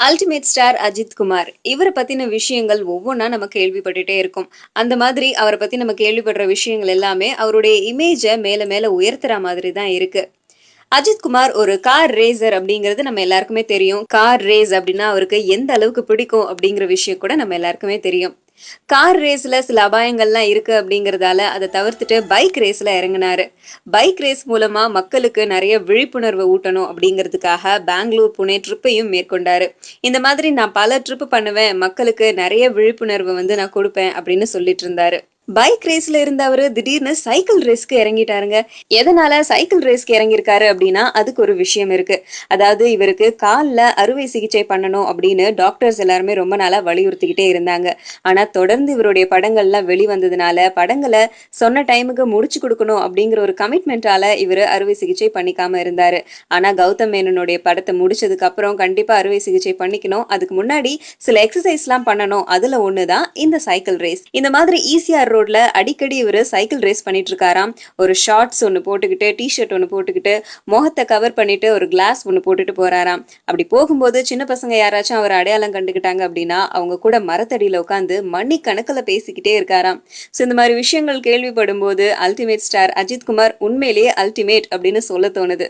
Ultimate star Ajith Kumar. இவர பத்தின விஷயங்கள் ஒவ்வொன்னா நம்ம கேள்விப்பட்டுட்டே இருக்கோம். அந்த மாதிரி அவர பத்தி நம்ம கேள்விப்படுற விஷயங்கள் எல்லாமே அவருடைய இமேஜ மேல மேல உயர்த்துற மாதிரி தான் இருக்கு. அஜித் குமார் ஒரு கார் ரேசர் அப்படிங்கிறது நம்ம எல்லாருக்குமே தெரியும். கார் ரேஸ் அப்படின்னா அவருக்கு எந்த அளவுக்கு பிடிக்கும் அப்படிங்கிற விஷயம் கூட நம்ம எல்லாருக்குமே தெரியும். கார் ரேஸ்ல சில அபாயங்கள்லாம் இருக்கு அப்படிங்கறதால அதை தவிர்த்துட்டு பைக் ரேஸ்ல இறங்குனாரு. பைக் ரேஸ் மூலமா மக்களுக்கு நிறைய விழிப்புணர்வு ஊட்டணும் அப்படிங்கிறதுக்காக பெங்களூர் புனே ட்ரிப்பையும் மேற்கொண்டாரு. இந்த மாதிரி நான் பல ட்ரிப் பண்ணுவேன், மக்களுக்கு நிறைய விழிப்புணர்வு நான் கொடுப்பேன் அப்படின்னு சொல்லிட்டு இருந்தாரு. பைக் ரேஸ்ல இருந்தவரு திடீர்னு சைக்கிள் ரேஸ்க்கு இறங்கிட்டாருங்க. எதனால சைக்கிள் ரேஸ்க்கு இறங்கியிருக்காரு அப்படின்னா அதுக்கு ஒரு விஷயம் இருக்கு. அதாவது இவருக்கு கால்ல அறுவை சிகிச்சை பண்ணணும் அப்படின்னு டாக்டர்ஸ் எல்லாருமே ரொம்ப நாளா வலியுறுத்திக்கிட்டே இருந்தாங்க. ஆனா தொடர்ந்து இவருடைய படங்கள்லாம் வெளிவந்ததுனால படங்களை சொன்ன டைமுக்கு முடிச்சு கொடுக்கணும் அப்படிங்கிற ஒரு கமிட்மெண்டால இவர் அறுவை சிகிச்சை பண்ணிக்காம இருந்தாரு. ஆனா கௌதம் மேனனுடைய படத்தை முடிச்சதுக்கு அப்புறம் கண்டிப்பா அறுவை சிகிச்சை பண்ணிக்கணும், அதுக்கு முன்னாடி சில எக்ஸசைஸ் எல்லாம் பண்ணணும், அதுல ஒண்ணுதான் இந்த சைக்கிள் ரேஸ். இந்த மாதிரி ஈசிஆர் ரோட்ல அடிக்கடி இவரு சைக்கிள் ரேஸ் பண்ணிட்டு இருக்காராம். ஒரு ஷார்ட்ஸ் ஒன்னு போட்டுக்கிட்டு, டிஷர்ட் ஒன்னு போட்டுக்கிட்டு, முகத்தை கவர் பண்ணிட்டு ஒரு கிளாஸ் ஒன்னு போட்டுட்டு போறாராம். அப்படி போகும்போது சின்ன பசங்க யாராச்சும் அவர் அடையாளம் கண்டுக்கிட்டாங்க அப்படின்னா அவங்க கூட மரத்தடியில உட்காந்து மணி கணக்குல பேசிக்கிட்டே இருக்காராம். சோ இந்த மாதிரி விஷயங்கள் கேள்விப்படும் போது அல்டிமேட் ஸ்டார் அஜித் குமார் உண்மையிலேயே அல்டிமேட் அப்படின்னு சொல்ல தோணுது.